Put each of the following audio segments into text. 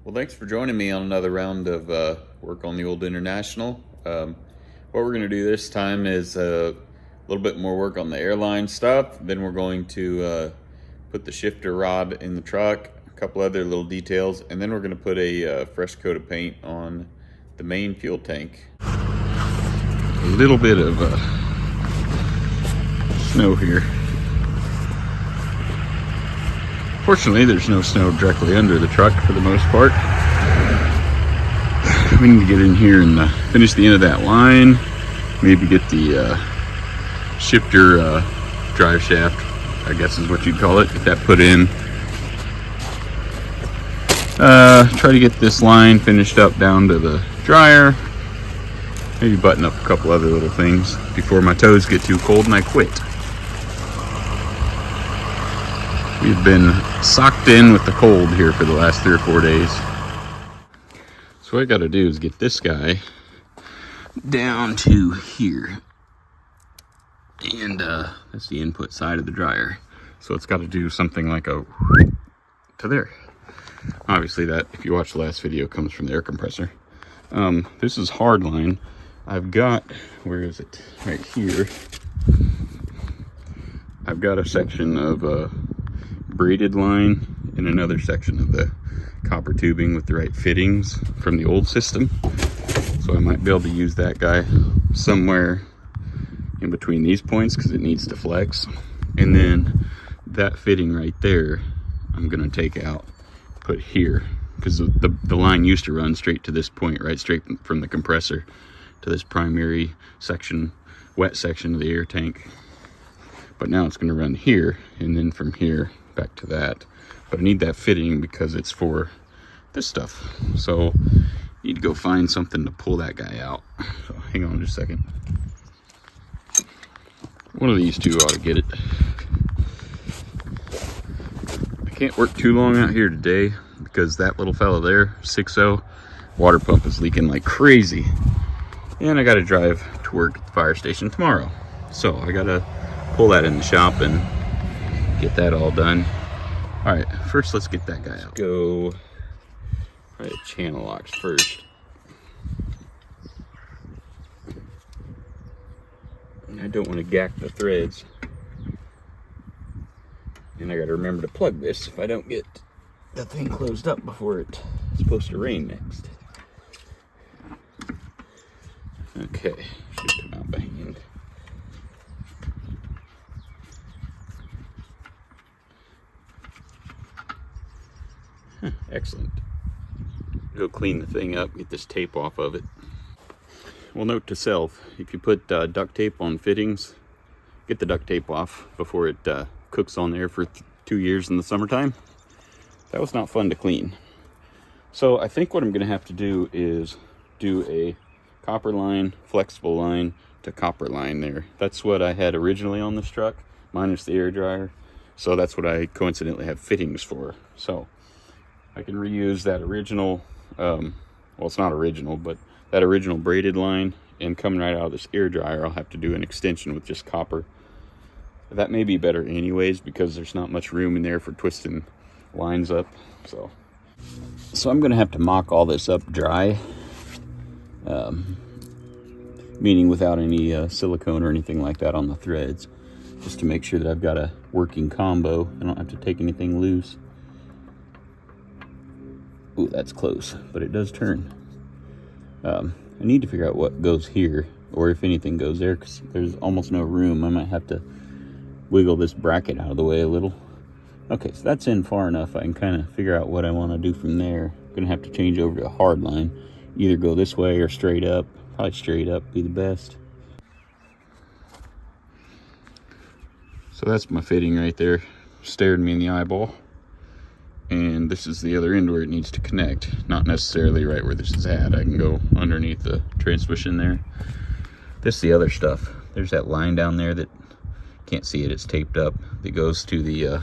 Well, thanks for joining me on another round of work on the old International. What we're going to do this time is a little bit more work on the airline stuff. Then we're going to put the shifter rod in the truck, a couple other little details, and then we're going to put a fresh coat of paint on the main fuel tank. A little bit of snow here. Fortunately, there's no snow directly under the truck for the most part. We need to get in here and finish the end of that line. Maybe get the shifter drive shaft, I guess is what you'd call it, get that put in. Try to get this line finished up down to the dryer. Maybe button up a couple other little things before my toes get too cold and I quit. We've been socked in with the cold here for the last 3 or 4 days. So what I gotta do is get this guy down to here. And that's the input side of the dryer. So it's gotta do something like a to there. Obviously that, if you watch the last video, comes from the air compressor. This is hard line. I've got, where is it? Right here. I've got a section of braided line and another section of the copper tubing with the right fittings from the old system. So I might be able to use that guy somewhere in between these points because it needs to flex. And then that fitting right there, I'm gonna take out, put here, because the line used to run straight to this point, right straight from the compressor to this primary section, wet section of the air tank. But now it's gonna run here, and then from here back to that. But I need that fitting because it's for this stuff. So I need to go find something to pull that guy out. So hang on just a second. One of these two ought to get it. I can't work too long out here today because that little fella there, 6.0, water pump is leaking like crazy. And I gotta drive to work at the fire station tomorrow. So I gotta pull that in the shop and get that all done. All right, first let's get that guy out. Go try channel locks first. I don't want to gack the threads. And I gotta remember to plug this if I don't get the thing closed up before it's supposed to rain next. Okay, should come out by hand. Excellent. Go clean the thing up, get this tape off of it. Well, note to self, if you put duct tape on fittings, get the duct tape off before it cooks on there for 2 years in the summertime. That was not fun to clean. So I think what I'm gonna have to do is do a copper line, flexible line to copper line there. That's what I had originally on this truck, minus the air dryer. So that's what I coincidentally have fittings for. So I can reuse that original, well, it's not original, but that original braided line, and coming right out of this air dryer, I'll have to do an extension with just copper. That may be better anyways, because there's not much room in there for twisting lines up. So I'm gonna have to mock all this up dry, meaning without any silicone or anything like that on the threads, just to make sure that I've got a working combo. I don't have to take anything loose. Ooh, that's close, but it does turn. I need to figure out what goes here, or if anything goes there, because there's almost no room. I might have to wiggle this bracket out of the way a little. Okay, so that's in far enough. I can kind of figure out what I want to do from there. I'm gonna have to change over to a hard line. Either go this way or straight up. Probably straight up be the best. So that's my fitting right there. Stared me in the eyeball. And this is the other end where it needs to connect. Not necessarily right where this is at. I can go underneath the transmission there. This is the other stuff. There's that line down there that, can't see it, it's taped up. That goes to the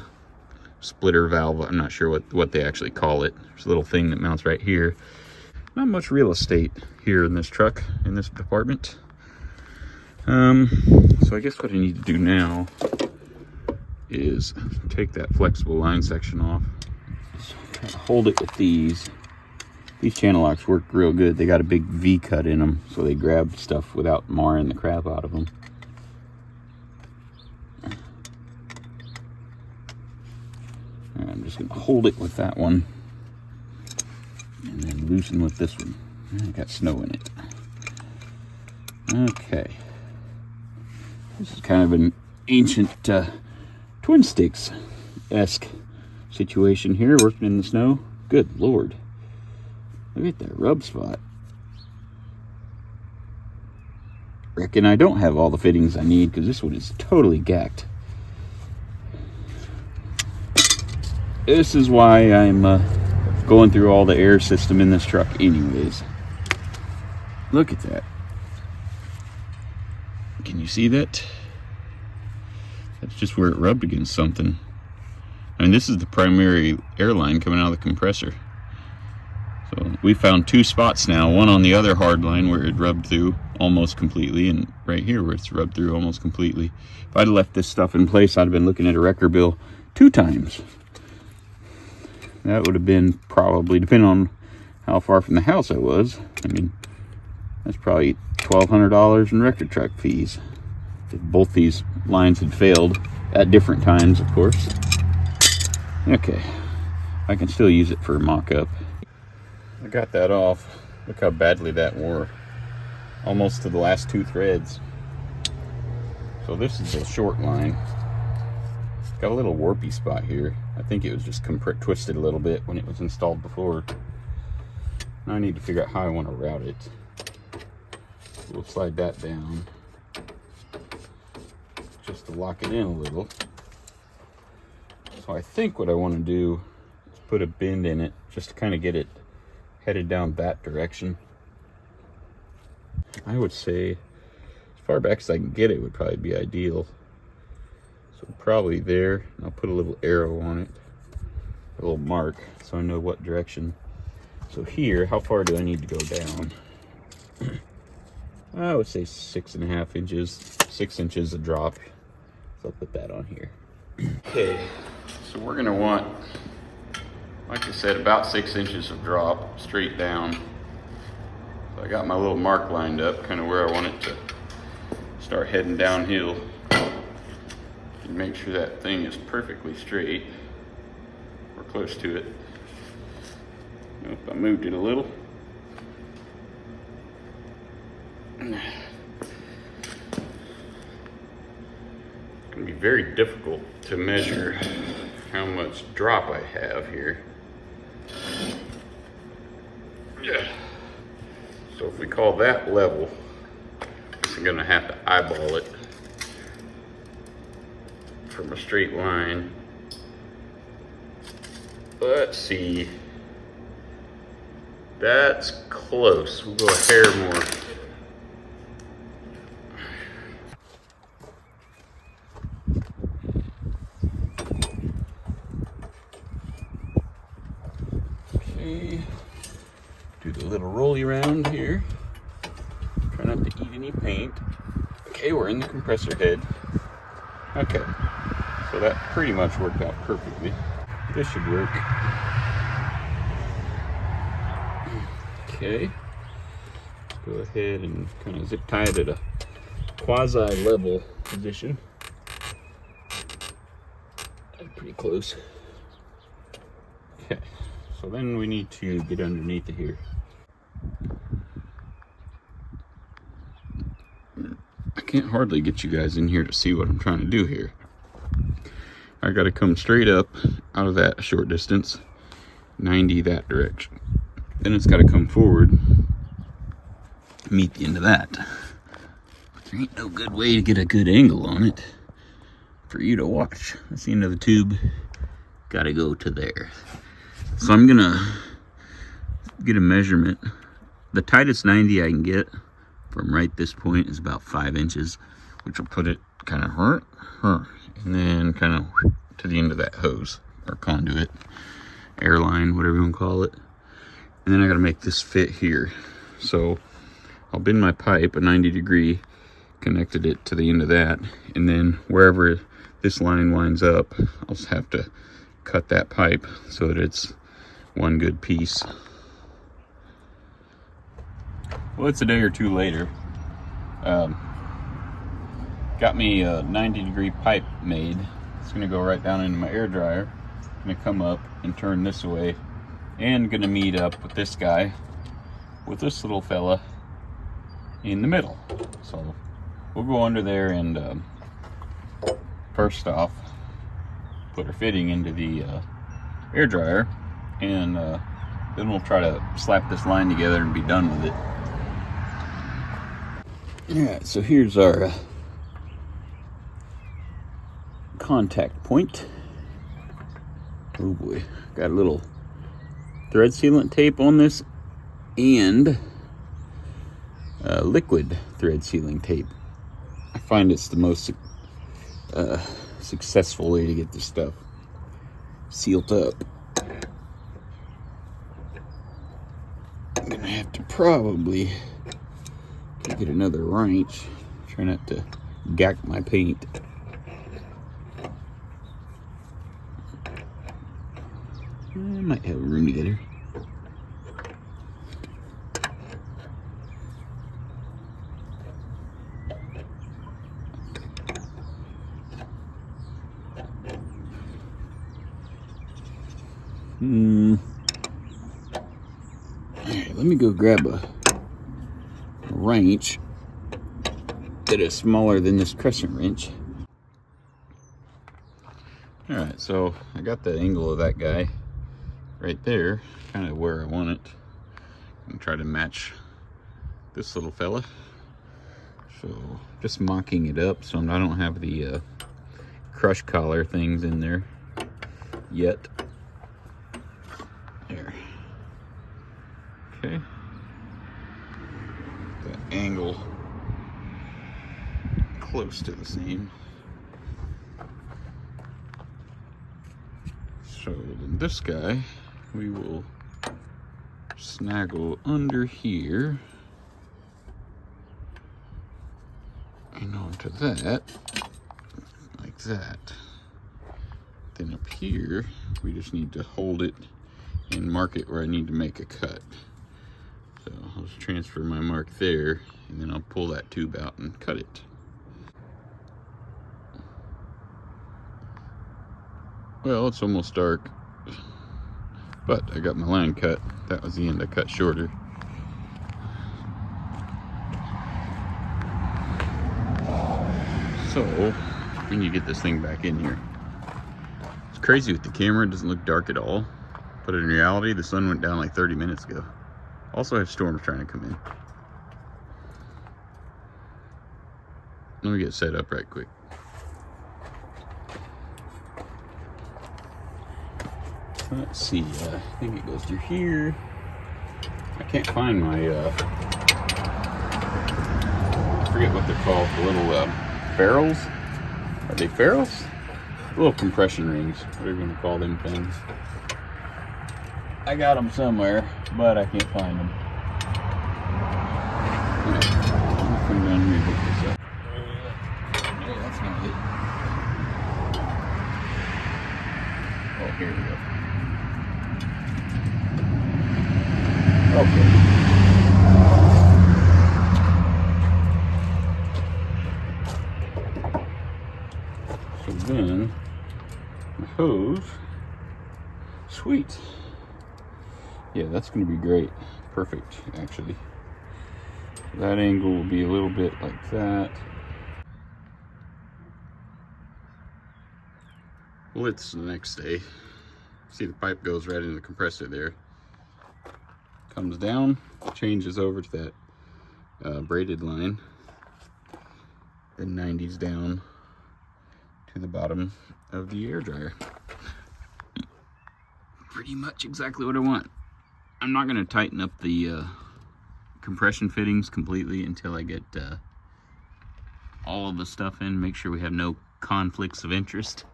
splitter valve. I'm not sure what they actually call it. There's a little thing that mounts right here. Not much real estate here in this truck, in this department. So I guess what I need to do now is take that flexible line section off. Just kind of hold it with these These channel locks work real good. They got a big V cut in them, so they grab stuff without marring the crap out of them. Alright, I'm just going to hold it with that one, and then loosen with this one. I got snow in it. Okay. This is kind of an ancient twin sticks-esque situation here, working in the snow. Good Lord. Look at that rub spot. Reckon I don't have all the fittings I need, because this one is totally gacked. This is why I'm going through all the air system in this truck anyways. Look at that. Can you see that? That's just where it rubbed against something. I mean, this is the primary air line coming out of the compressor. So we found two spots now, one on the other hard line where it rubbed through almost completely, and right here where it's rubbed through almost completely. If I'd left this stuff in place, I'd have been looking at a wrecker bill 2 times. That would have been probably, depending on how far from the house I was, I mean, that's probably $1,200 in wrecker truck fees. If both these lines had failed at different times, of course. Okay, I can still use it for a mock-up. I got that off. Look how badly that wore. Almost to the last 2 threads. So this is a short line. Got a little warpy spot here. I think it was just twisted a little bit when it was installed before. Now I need to figure out how I want to route it. We'll slide that down just to lock it in a little. So I think what I want to do is put a bend in it just to kind of get it headed down that direction. I would say as far back as I can get it would probably be ideal. So probably there. I'll put a little arrow on it, a little mark, so I know what direction. So here, how far do I need to go down? I would say 6.5 inches, 6 inches a drop. So I'll put that on here. Okay, so we're gonna want, like I said, about 6 inches of drop straight down. So I got my little mark lined up, kind of where I want it to start heading downhill. And make sure that thing is perfectly straight, or close to it. Nope, I moved it a little. It's going to be very difficult to measure how much drop I have here. Yeah. So if we call that level, I'm going to have to eyeball it from a straight line. Let's see. That's close. We'll go a hair more. Okay. Do the little rolly round here. Try not to eat any paint. Okay, we're in the compressor head. Okay. So that pretty much worked out perfectly. This should work. Okay. Let's go ahead and kind of zip tie it at a quasi-level position. Pretty close. Okay. So then we need to get underneath it here. I can't hardly get you guys in here to see what I'm trying to do here. I got to come straight up out of that short distance, 90 that direction. Then it's got to come forward, meet the end of that. But there ain't no good way to get a good angle on it for you to watch. That's the end of the tube. Got to go to there. So I'm gonna get a measurement. The tightest 90 I can get from right this point is about 5 inches, which will put it kind of and then kind of to the end of that hose or conduit, airline, whatever you want to call it. And then I got to make this fit here. So I'll bend my pipe a 90-degree, connected it to the end of that, and then wherever this line winds up, I'll just have to cut that pipe so that it's one good piece. Well, it's a day or two later. Got me a 90-degree pipe made. It's gonna go right down into my air dryer. Gonna come up and turn this away, and gonna meet up with this guy, with this little fella in the middle. So we'll go under there and first off, put our fitting into the air dryer, and then we'll try to slap this line together and be done with it. Alright, so here's our contact point. Oh boy, got a little thread sealant tape on this and liquid thread sealing tape. I find it's the most successful way to get this stuff sealed up. I'm gonna have to probably get another wrench. Try not to gack my paint. I might have room to get her. Alright, let me go grab a wrench that is smaller than this crescent wrench. Alright, so I got the angle of that guy right there, kind of where I want it. I'm gonna try to match this little fella. So just mocking it up so I don't have the crush collar things in there yet. There. Okay. The angle close to the same. So then this guy we will snaggle under here and onto that, like that. Then up here we just need to hold it and mark it where I need to make a cut. So I'll just transfer my mark there, and then I'll pull that tube out and cut it. Well, it's almost dark, but I got my line cut. That was the end. I cut shorter. So we need to get this thing back in here. It's crazy with the camera, it doesn't look dark at all, but in reality the sun went down like 30 minutes ago. Also I have storms trying to come in. Let me get set up right quick. Let's see, I think it goes through here. I can't find my, I forget what they're called, the little ferrules. Are they ferrules? Little compression rings, whatever you want to call them things. I got them somewhere, but I can't find them. Right, let me come down here and hook this up. No, that's not it. Oh, here we go. Okay. So then, my hose, sweet. Yeah, that's going to be great. Perfect, actually. That angle will be a little bit like that. Well, it's the next day. See, the pipe goes right into the compressor there. Comes down, changes over to that braided line, then 90s down to the bottom of the air dryer. Pretty much exactly what I want. I'm not going to tighten up the compression fittings completely until I get all of the stuff in, make sure we have no conflicts of interest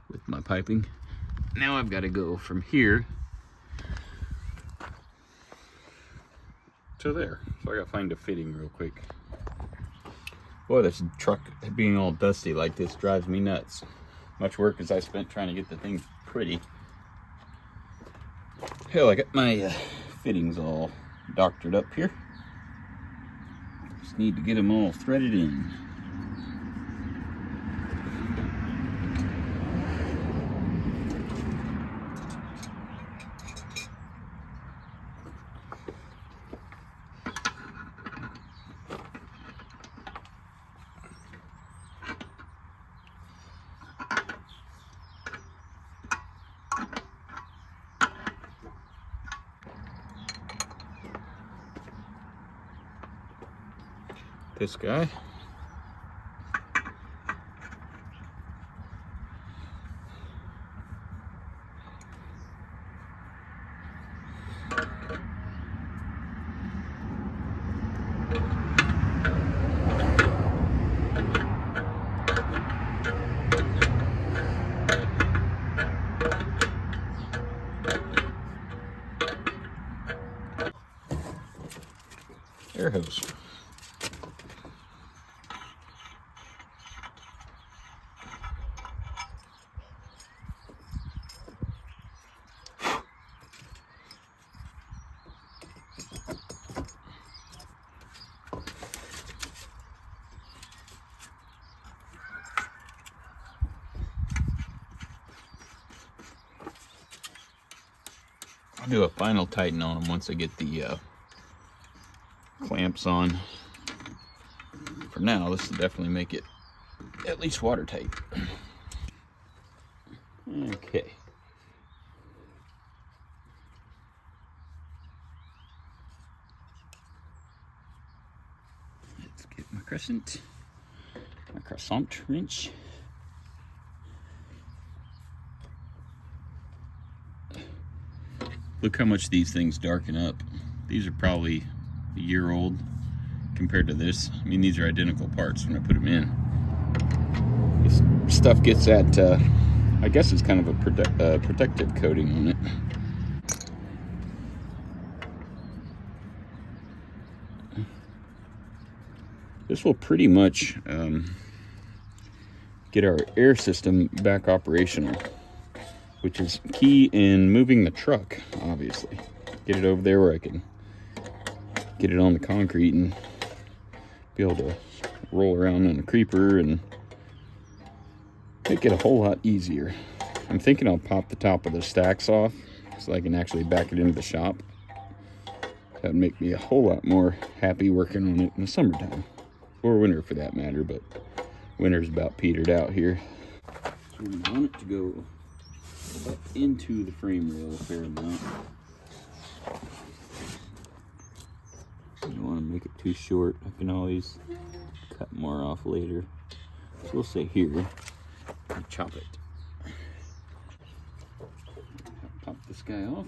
with my piping. Now I've got to go from here to there. So I gotta find a fitting real quick. Boy, this truck being all dusty like this drives me nuts. Much work as I spent trying to get the thing pretty. Hell, I got my fittings all doctored up here. Just need to get them all threaded in. This guy. Air hose. I'll do a final tighten on them once I get the clamps on. For now, this will definitely make it at least watertight. Okay. Let's get my croissant wrench. Look how much these things darken up. These are probably a year old compared to this. I mean, these are identical parts when I put them in. This stuff gets at, I guess it's kind of a protective coating on it. This will pretty much get our air system back operational, which is key in moving the truck, obviously. Get it over there where I can get it on the concrete and be able to roll around on a creeper and make it a whole lot easier. I'm thinking I'll pop the top of the stacks off so I can actually back it into the shop. That would make me a whole lot more happy working on it in the summertime. Or winter for that matter, but winter's about petered out here. So we want it to go up into the frame rail a fair amount. I don't want to make it too short. I can always cut more off later. So we'll say here and chop it. Pop this guy off.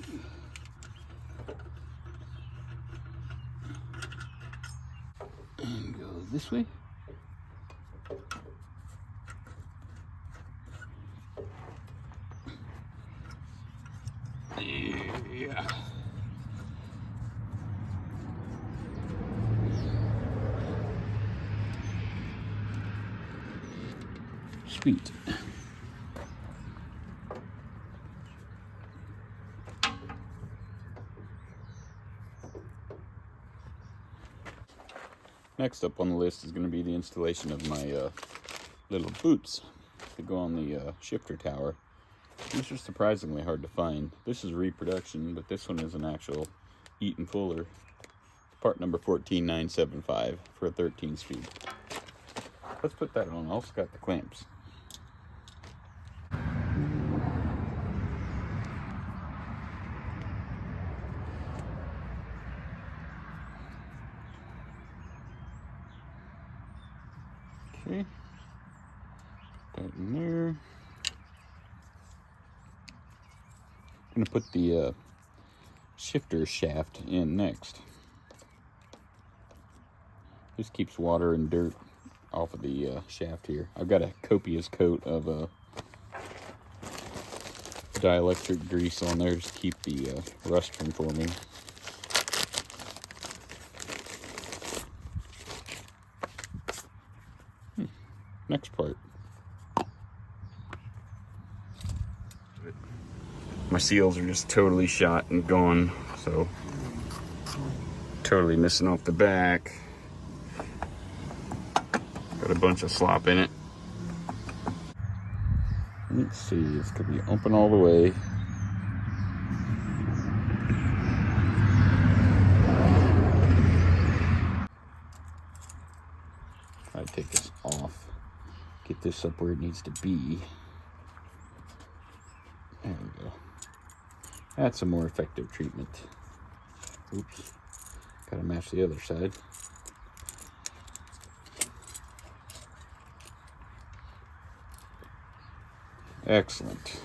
And go this way. Yeah. Sweet. Next up on the list is going to be the installation of my little boots that go on the shifter tower. These are surprisingly hard to find. This is reproduction, but this one is an actual Eaton Fuller. Part number 14975 for a 13-speed. Let's put that on. I also got the clamps. Okay. Put that in there. I'm gonna put the shifter shaft in next. This keeps water and dirt off of the shaft here. I've got a copious coat of dielectric grease on there to keep the rust from forming. Next part. My seals are just totally shot and gone, so totally missing off the back. Got a bunch of slop in it. Let's see, it's gonna be open all the way. I'd take this off, get this up where it needs to be. There we go. That's a more effective treatment. Oops, gotta match the other side. Excellent.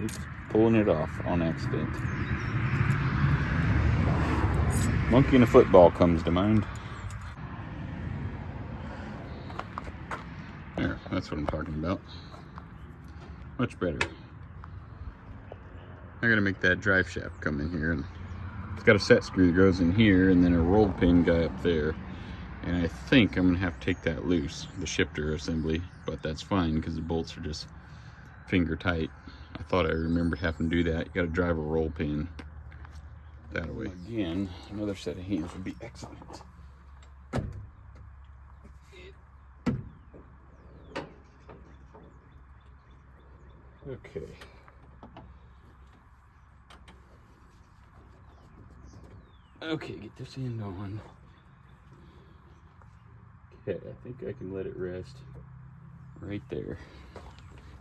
Oops, pulling it off on accident. Monkey in a football comes to mind. There, that's what I'm talking about. Much better. I gotta make that drive shaft come in here, and it's got a set screw that goes in here and then a roll pin guy up there. And I think I'm gonna have to take that loose, the shifter assembly, but that's fine because the bolts are just finger tight. I thought I remembered having to do that. You gotta drive a roll pin that away. Again, another set of hands would be excellent. Okay. Okay, get this end on. Okay, I think I can let it rest right there.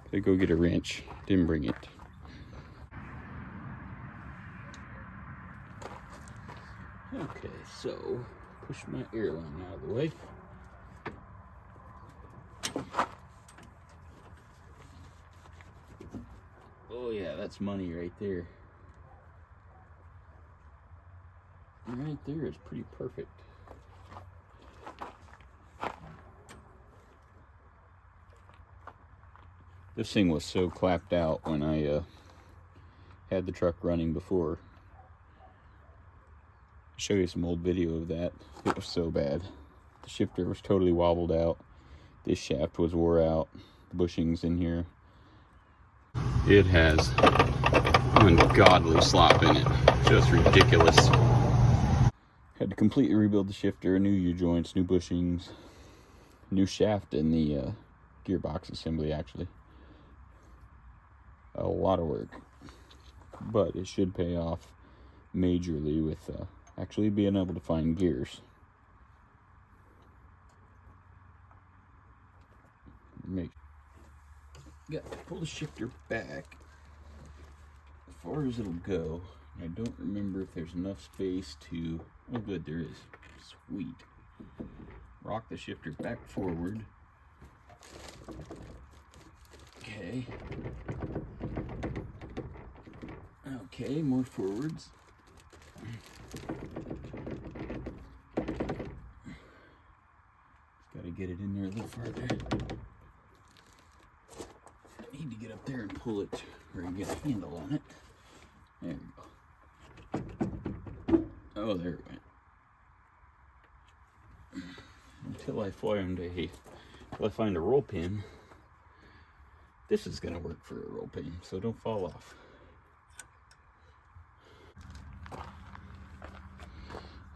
Gotta go get a wrench. Didn't bring it. Okay, so push my airline out of the way. Oh yeah, that's money right there. Right there is pretty perfect. This thing was so clapped out when I had the truck running before. I'll show you some old video of that. It was so bad. The shifter was totally wobbled out. This shaft was wore out. The bushings in here. It has ungodly slop in it. Just ridiculous. Had to completely rebuild the shifter, new U-joints, new bushings, new shaft in the gearbox assembly actually. A lot of work, but it should pay off majorly with actually being able to find gears. Got to pull the shifter back as far as it'll go. I don't remember if there's enough space to, oh good, there is. Sweet. Rock the shifter back forward. Okay. Okay, more forwards. Just gotta get it in there a little farther. I need to get up there and pull it where I can get a handle on it. There we go. Oh, there it went. Until I find a roll pin. This is gonna work for a roll pin, so don't fall off.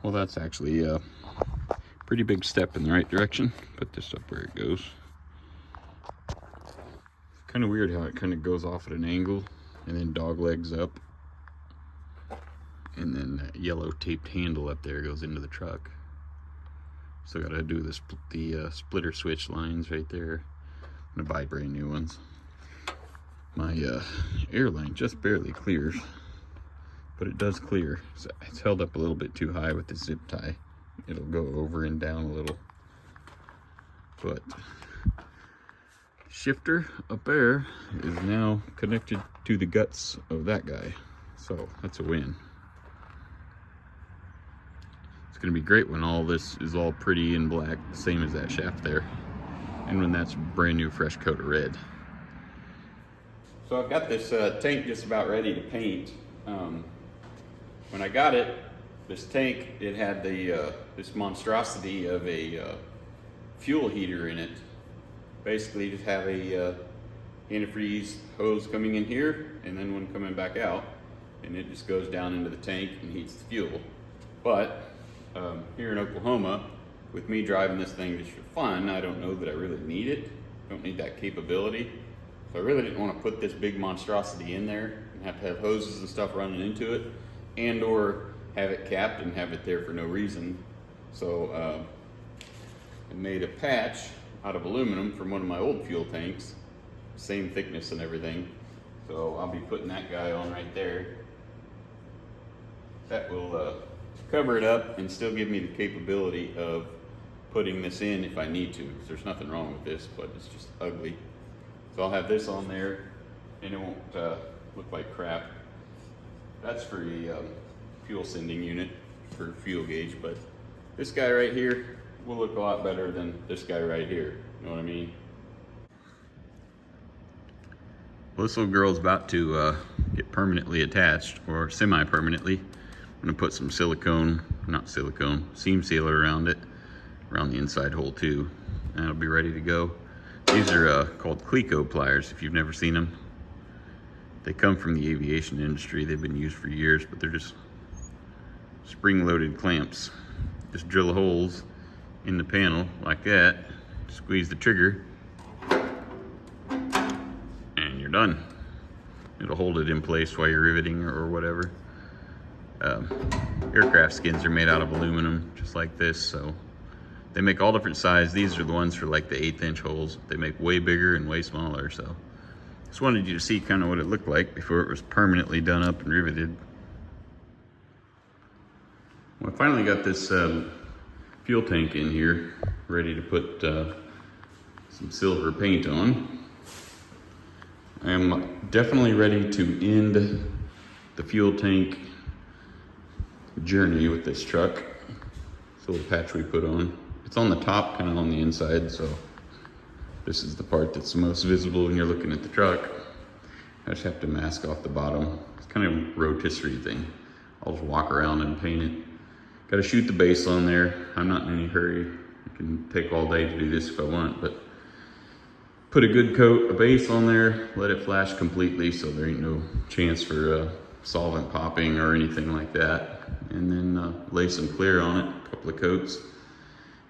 Well, that's actually a pretty big step in the right direction. Put this up where it goes. It's kind of weird how it kind of goes off at an angle and then dog legs up. And then that yellow taped handle up there goes into the truck. So gotta do the splitter switch lines right there. I'm gonna buy brand new ones. My airline just barely clears, but it does clear. So it's held up a little bit too high with the zip tie. It'll go over and down a little. But shifter up there is now connected to the guts of that guy. So that's a win. It's gonna be great when all this is all pretty and black, same as that shaft there. And when that's brand new fresh coat of red. So I've got this tank just about ready to paint. When I got it, this tank, it had the this monstrosity of a fuel heater in it. Basically just have a antifreeze hose coming in here and then one coming back out. and it just goes down into the tank and heats the fuel. But here in Oklahoma, with me driving this thing just for fun, I don't know that I really need it. I don't need that capability. So I really didn't want to put this big monstrosity in there and have to have hoses and stuff running into it, and or have it capped and have it there for no reason. So I made a patch out of aluminum from one of my old fuel tanks, same thickness and everything. So I'll be putting that guy on right there. That will cover it up and still give me the capability of putting this in if I need to, because there's nothing wrong with this, but it's just ugly. So I'll have this on there and it won't look like crap. That's for the fuel sending unit for fuel gauge, but this guy right here will look a lot better than this guy right here. You know what I mean? Well, this little girl's about to get permanently attached, or semi-permanently. I'm gonna put some seam sealer around it, around the inside hole too, and it'll be ready to go. These are called Cleco pliers, if you've never seen them. They come from the aviation industry. They've been used for years, but they're just spring-loaded clamps. Just drill holes in the panel like that, squeeze the trigger, and you're done. It'll hold it in place while you're riveting or whatever. Aircraft skins are made out of aluminum, just like this, so they make all different sizes. These are the ones for like the 1/8 inch holes. They make way bigger and way smaller, so just wanted you to see kind of what it looked like before it was permanently done up and riveted. Well, I finally got this fuel tank in here, ready to put some silver paint on. I am definitely ready to end the fuel tank journey with this truck. It's a little patch we put on. It's on the top, kind of on the inside, so this is the part that's the most visible when you're looking at the truck. I just have to mask off the bottom. It's kind of a rotisserie thing. I'll just walk around and paint it. Got to shoot the base on there. I'm not in any hurry. I can take all day to do this if I want, but put a good coat of base on there, let it flash completely so there ain't no chance for solvent popping or anything like that. And then lay some clear on it, a couple of coats,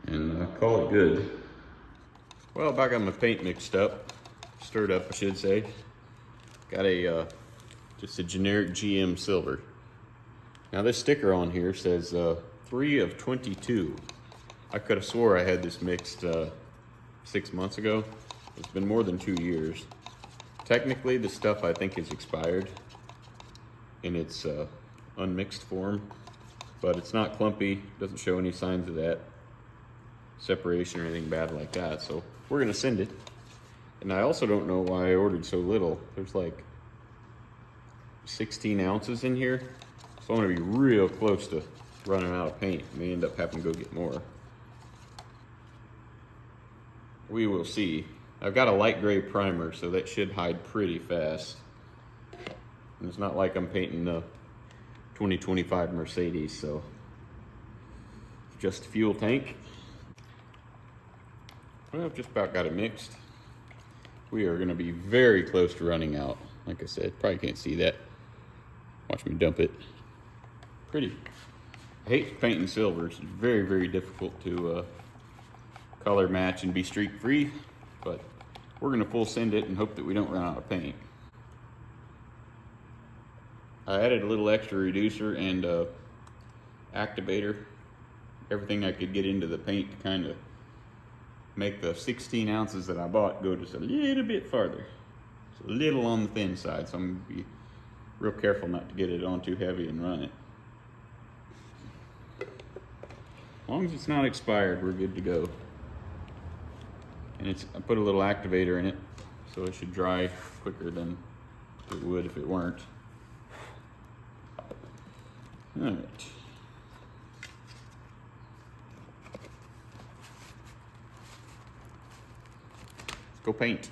and call it good. Well, I got my paint mixed up, stirred up I should say. Got a just a generic GM silver. Now this sticker on here says 3 of 22. I could have swore I had this mixed 6 months ago. It's been more than 2 years. Technically, the stuff I think is expired in its unmixed form, but it's not clumpy, doesn't show any signs of that separation or anything bad like that, so we're gonna send it. And I also don't know why I ordered so little. There's like 16 ounces in here, so I'm gonna be real close to running out of paint. I may end up having to go get more. We will see. I've got a light gray primer, so that should hide pretty fast. And it's not like I'm painting the 2025 Mercedes, so it's just a fuel tank. Well, I've just about got it mixed. We are gonna be very close to running out. Like I said, probably can't see that. Watch me dump it. Pretty. I hate painting silver. It's very, very difficult to color match and be streak free, but we're gonna full send it and hope that we don't run out of paint. I added a little extra reducer and activator, everything I could get into the paint to kind of make the 16 ounces that I bought go just a little bit farther. It's a little on the thin side, so I'm gonna be real careful not to get it on too heavy and run it. As long as it's not expired, we're good to go. And I put a little activator in it, so it should dry quicker than it would if it weren't. All right. Let's go paint.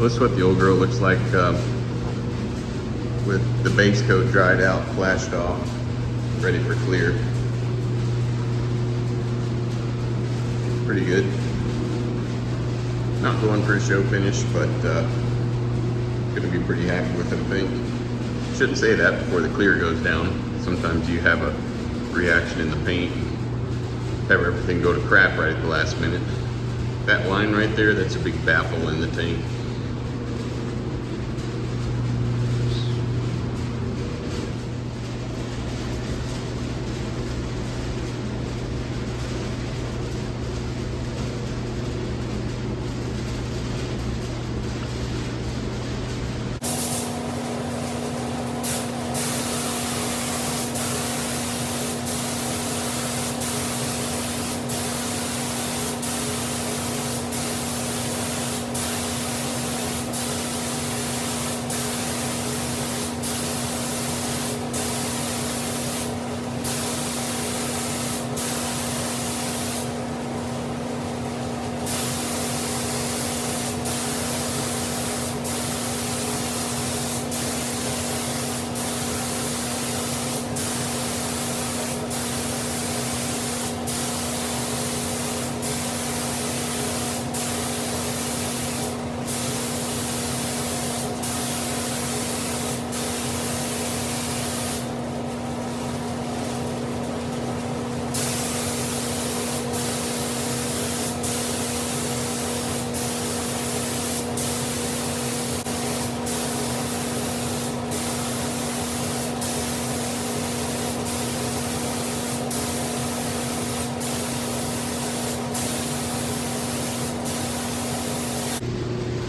Well, this is what the old girl looks like with the base coat dried out, flashed off, ready for clear. Pretty good. Not going for a show finish, but gonna be pretty happy with it, I think. Shouldn't say that before the clear goes down. Sometimes you have a reaction in the paint, have everything go to crap right at the last minute. That line right there, that's a big baffle in the tank.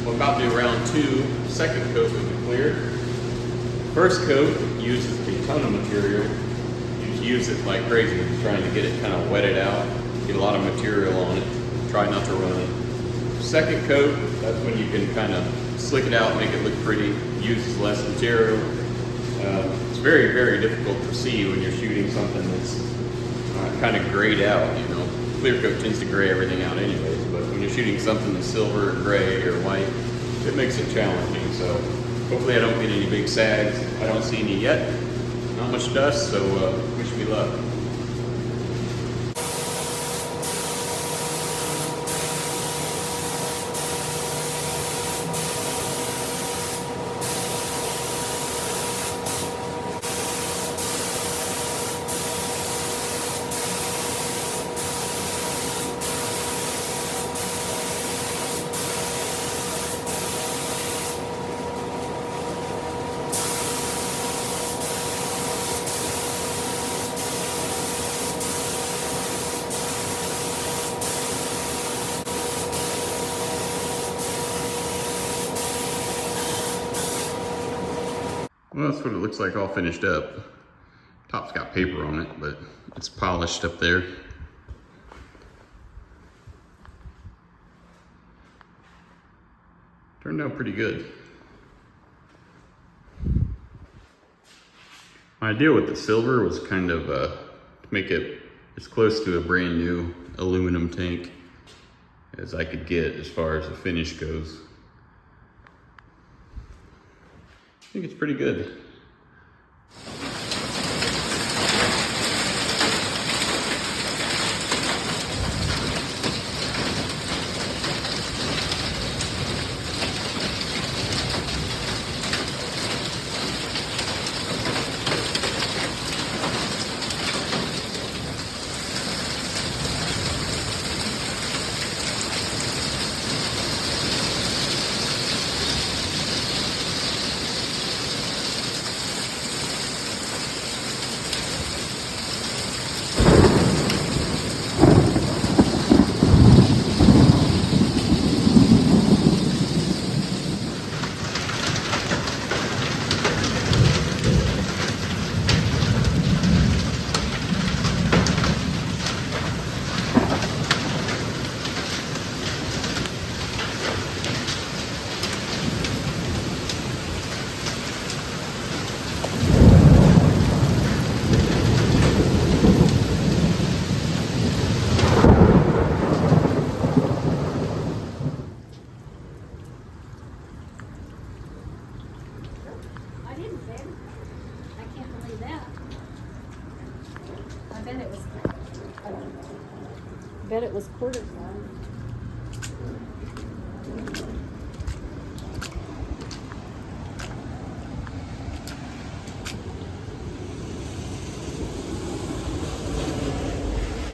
We're about to do round 2, second coat with the clear. First coat uses a ton of material. You just use it like crazy, trying to get it kind of wetted out, get a lot of material on it, try not to run it. Second coat, that's when you can kind of slick it out, make it look pretty, uses less material. It's very, very difficult to see when you're shooting something that's kind of grayed out, you know. Clear coat tends to gray everything out anyways, but when you're shooting something that's silver or gray or white, it makes it challenging. So hopefully I don't get any big sags. I don't see any yet. Not much dust, so wish me luck. Well, that's what it looks like all finished up. Top's got paper on it, but it's polished up there. Turned out pretty good. My idea with the silver was kind of to make it as close to a brand new aluminum tank as I could get as far as the finish goes. I think it's pretty good. Bet it was quarter time.